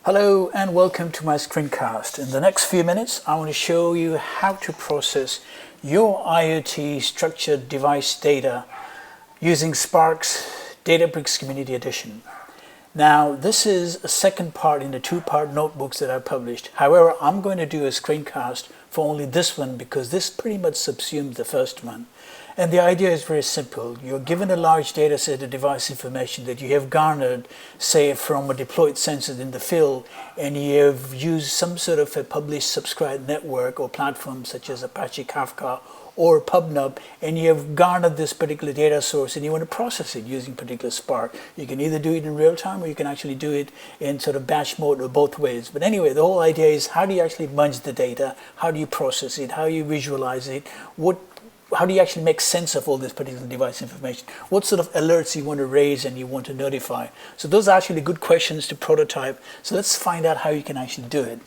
Hello and welcome to my screencast. In the next few minutes, I want to show you how to process your IoT structured device data using Spark's Databricks Community Edition. Now, this is a second part in the two-part notebooks that I published. However, I'm going to do a screencast for only this one because this pretty much subsumes the first one. And the idea is very simple. You're given a large data set of device information that you have garnered, say, from a deployed sensor in the field, and you have used some sort of a publish subscribe network or platform such as Apache Kafka or PubNub, and you have garnered this particular data source and you want to process it using particular Spark. You can either do it in real time or you can actually do it in sort of batch mode or both ways. But anyway, the whole idea is how do you actually munch the data? How do you process it? How do you visualize it? How do you actually make sense of all this particular device information? What sort of alerts you want to raise and you want to notify? So those are actually good questions to prototype. So let's find out how you can actually do it.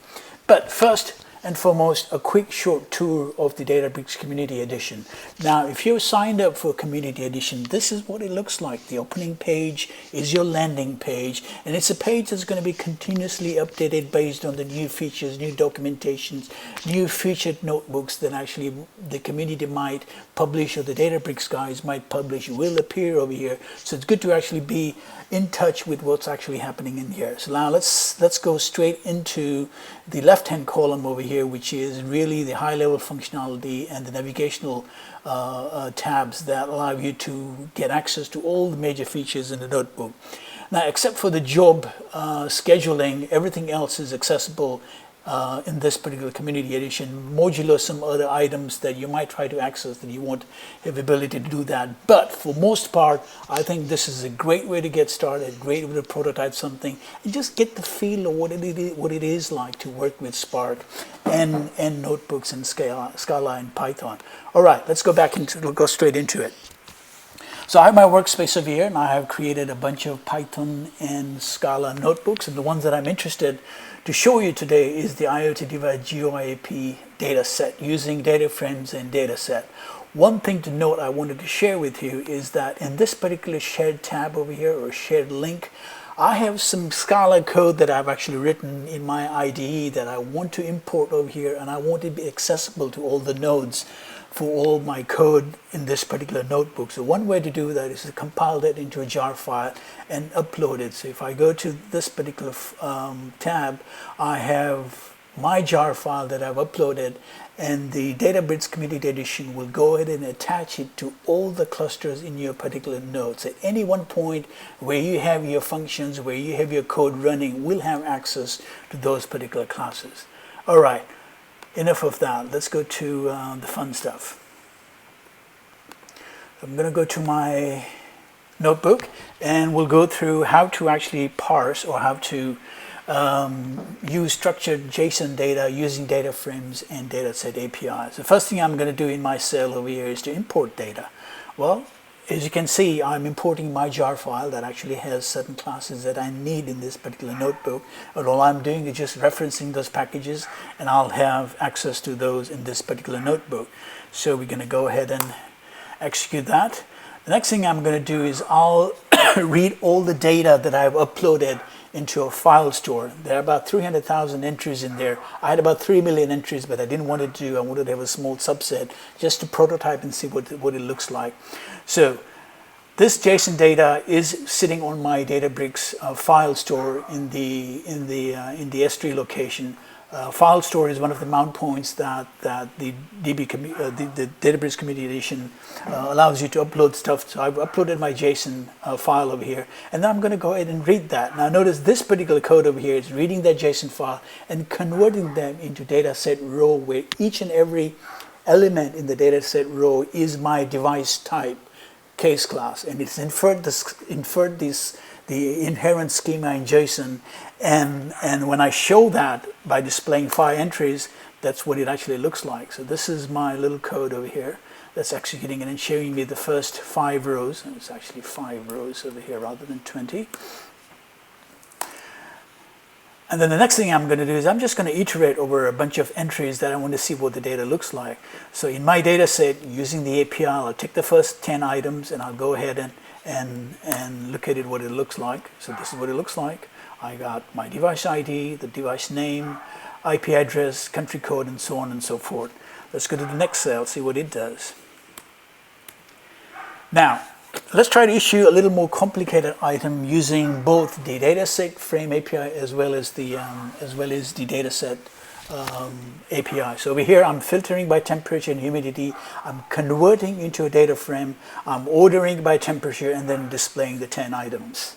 But first and foremost, a quick short tour of the Databricks Community Edition. Now, if you're signed up for Community Edition, this is what it looks like. The opening page is your landing page, and it's a page that's going to be continuously updated based on the new features, new documentations, new featured notebooks that actually the community might publish or the Databricks guys might publish will appear over here. So it's good to actually be in touch with what's actually happening in here. So now let's go straight into the left-hand column over here, which is really the high-level functionality and the navigational tabs that allow you to get access to all the major features in the notebook. Now, except for the job scheduling, everything else is accessible in this particular Community Edition, modulo some other items that you might try to access that you won't have the ability to do that. But for most part, I think this is a great way to get started, great way to prototype something, and just get the feel of what it is like to work with Spark and notebooks and Scala and Python. All right, let's go straight into it. So I have my workspace over here, and I have created a bunch of Python and Scala notebooks, and the ones that I'm interested to show you today is the IoT Device JSON data set using DataFrames and Dataset. One thing to note I wanted to share with you is that in this particular shared tab over here, or shared link, I have some Scala code that I've actually written in my IDE that I want to import over here, and I want it to be accessible to all the nodes for all my code in this particular notebook. So one way to do that is to compile that into a jar file and upload it. So if I go to this particular tab, I have my jar file that I've uploaded, and the Databricks Community Edition will go ahead and attach it to all the clusters in your particular nodes. At any one point where you have your functions, where you have your code running, we'll have access to those particular classes. All right. Enough of that. Let's go to the fun stuff. I'm going to go to my notebook and we'll go through how to actually parse or how to use structured JSON data using DataFrames and Dataset APIs. The first thing I'm going to do in my cell over here is to import data. Well, as you can see, I'm importing my jar file that actually has certain classes that I need in this particular notebook. And all I'm doing is just referencing those packages, and I'll have access to those in this particular notebook. So we're going to go ahead and execute that. The next thing I'm going to do is I'll read all the data that I've uploaded into a file store. There are about 300,000 entries in there. I had about 3 million entries, but I didn't want to do, I wanted to have a small subset just to prototype and see what it looks like. So this JSON data is sitting on my Databricks file store in the S3 location. File store is one of the mount points that the Databricks Community Edition allows you to upload stuff. So I've uploaded my JSON file over here, and then I'm going to go ahead and read that. Now notice this particular code over here is reading that JSON file and converting them into dataset row, where each and every element in the dataset row is my device type case class, and it's inferred the inherent schema in JSON, and when I show that by displaying 5 entries, that's what it actually looks like. So this is my little code over here that's executing it and showing me the first 5 rows. And it's actually 5 rows over here rather than 20. And then the next thing I'm going to do is I'm just going to iterate over a bunch of entries that I want to see what the data looks like. So in my data set, using the API, I'll take the first 10 items and I'll go ahead and look at it, what it looks like. So this is what it looks like. I got my device ID, the device name, IP address, country code, and so on and so forth. Let's go to the next cell, see what it does. Now, let's try to issue a little more complicated item using both the Dataset Frame API as well as the Dataset API. So over here, I'm filtering by temperature and humidity. I'm converting into a data frame. I'm ordering by temperature and then displaying the 10 items.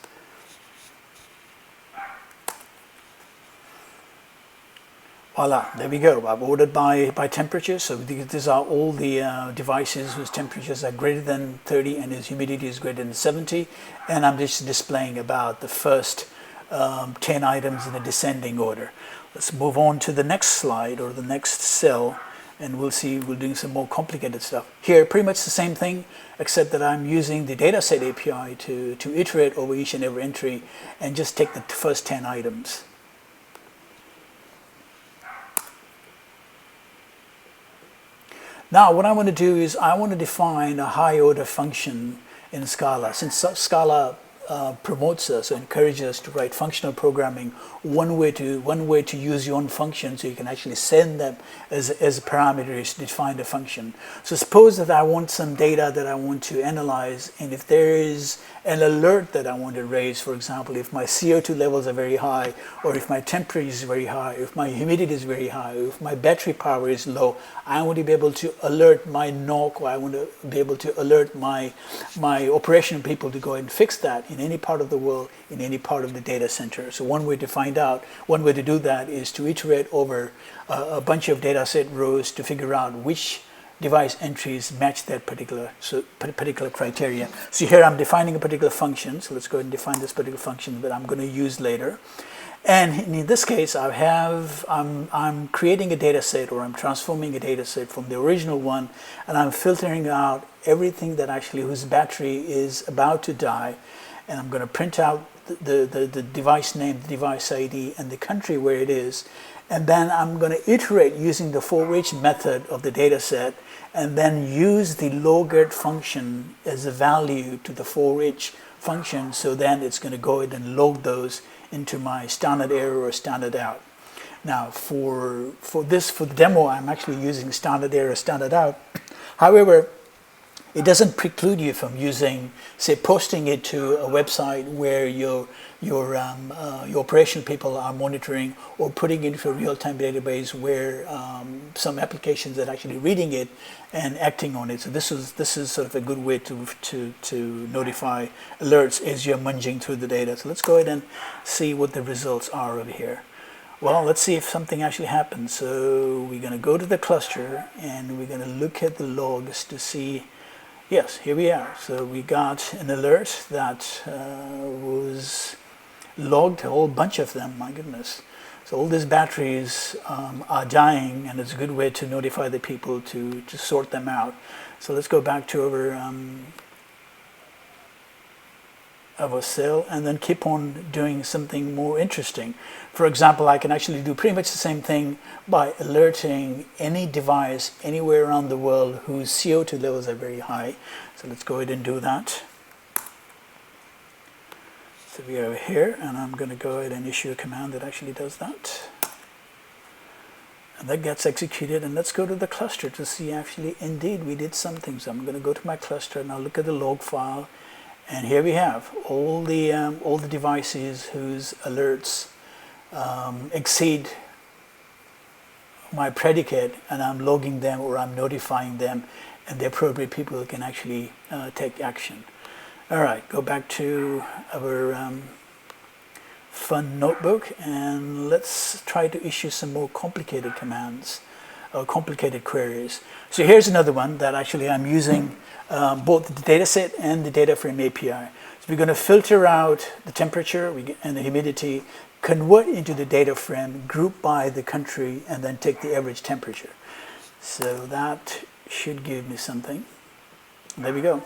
Voila, there we go. I've ordered by temperature. So these are all the devices whose temperatures are greater than 30 and whose humidity is greater than 70. And I'm just displaying about the first 10 items in a descending order. Let's move on to the next slide or the next cell, and we'll see we're doing some more complicated stuff. Here, pretty much the same thing, except that I'm using the Dataset API to iterate over each and every entry and just take the first 10 items. Now, what I want to do is I want to define a high-order function in Scala. Since Scala promotes us, encourages us to write functional programming, one way to use your own function so you can actually send them as parameters to define the function. So suppose that I want some data that I want to analyze, and if there is an alert that I want to raise, for example, if my CO2 levels are very high, or if my temperature is very high, if my humidity is very high, or if my battery power is low, I want to be able to alert my NOC, or I want to be able to alert my operational people to go and fix that in any part of the world, in any part of the data center. So one way to do that is to iterate over a bunch of data set rows to figure out which device entries match that particular criteria. So here I'm defining a particular function. So let's go ahead and define this particular function that I'm going to use later. And in this case, I'm creating a data set, or I'm transforming a data set from the original one, and I'm filtering out everything that actually whose battery is about to die. And I'm going to print out the device name, the device ID, and the country where it is. And then I'm going to iterate using the for each method of the data set, and then use the logit function as a value to the for each function. So then it's going to go ahead and log those into my standard error or standard out. Now for the demo, I'm actually using standard error, standard out. However, it doesn't preclude you from using, say, posting it to a website where your operational people are monitoring, or putting it into a real-time database where some applications are actually reading it and acting on it. So this is sort of a good way to notify alerts as you're munging through the data. So let's go ahead and see what the results are over here. Well, let's see if something actually happens. So we're going to go to the cluster and we're going to look at the logs to see. Yes, here we are. So we got an alert that was logged, a whole bunch of them, my goodness. So all these batteries are dying, and it's a good way to notify the people to sort them out. So let's go back to our cell and then keep on doing something more interesting. For example, I can actually do pretty much the same thing by alerting any device anywhere around the world whose CO2 levels are very high. So let's go ahead and do that. So we are over here, and I'm going to go ahead and issue a command that actually does that. And that gets executed, and let's go to the cluster to see actually indeed we did something. So I'm going to go to my cluster and I'll look at the log file. And here we have all the devices whose alerts exceed my predicate, and I'm logging them or I'm notifying them, and the appropriate people can actually take action. All right, go back to our fun notebook, and let's try to issue some more complicated commands, complicated queries. So here's another one that actually I'm using both the dataset and the DataFrame API. So we're going to filter out the temperature and the humidity, convert into the data frame, group by the country, and then take the average temperature. So that should give me something. There we go.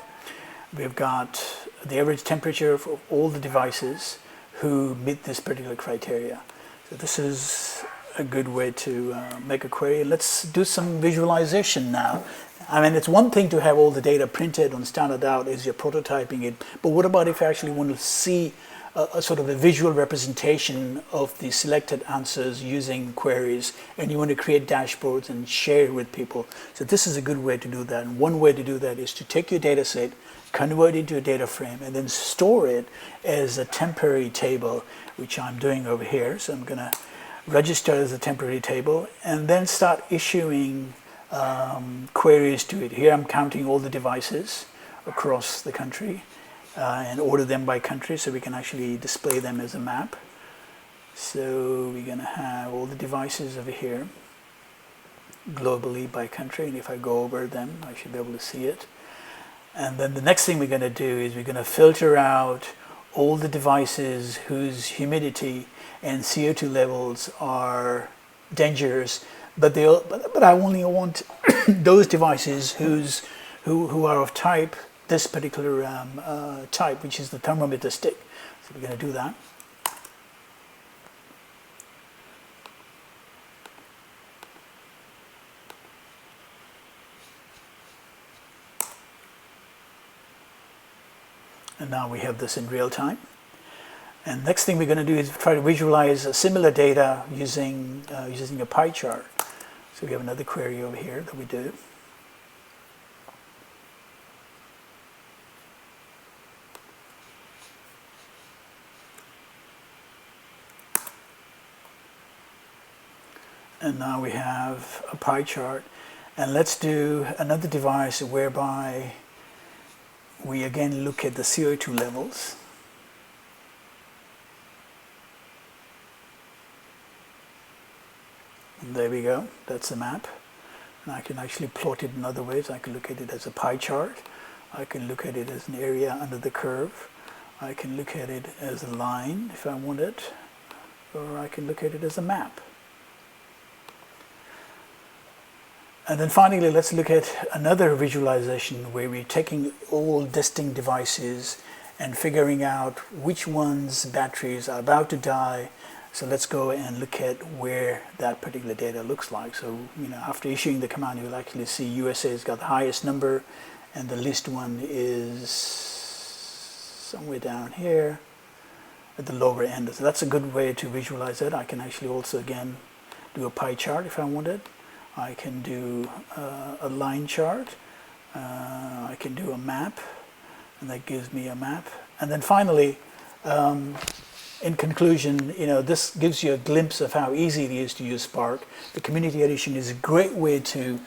We've got the average temperature for all the devices who meet this particular criteria. So this is a good way to make a query. Let's do some visualization now. I mean, it's one thing to have all the data printed on standard out as you're prototyping it, but what about if I actually want to see a sort of a visual representation of the selected answers using queries, and you want to create dashboards and share it with people. So this is a good way to do that. And one way to do that is to take your data set, convert it into a data frame, and then store it as a temporary table, which I'm doing over here. So I'm going to register as a temporary table and then start issuing queries to it. Here I'm counting all the devices across the country and order them by country so we can actually display them as a map. So we're going to have all the devices over here globally by country, and if I go over them I should be able to see it. And then the next thing we're going to do is we're going to filter out all the devices whose humidity and CO2 levels are dangerous, but I only want those devices who are of type, this particular type, which is the thermometer stick. So we're going to do that. And now we have this in real time. And next thing we're going to do is try to visualize similar data using a pie chart. So we have another query over here that we do. And now we have a pie chart. And let's do another device whereby we again look at the CO2 levels. And there we go, that's the map. And I can actually plot it in other ways. I can look at it as a pie chart. I can look at it as an area under the curve. I can look at it as a line if I want it. Or I can look at it as a map. And then finally, let's look at another visualization where we're taking all distinct devices and figuring out which ones' batteries are about to die. So let's go and look at where that particular data looks like. So, after issuing the command, you'll actually see USA's got the highest number, and the least one is somewhere down here at the lower end. So that's a good way to visualize it. I can actually also, again, do a pie chart if I wanted. I can do a line chart, I can do a map, and that gives me a map. And then finally, in conclusion, this gives you a glimpse of how easy it is to use Spark. The Community Edition is a great way to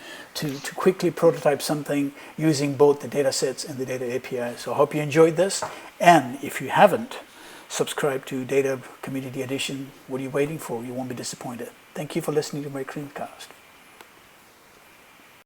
quickly prototype something using both the data sets and the data API. So I hope you enjoyed this. And if you haven't subscribed to Data Community Edition, what are you waiting for? You won't be disappointed. Thank you for listening to my screencast.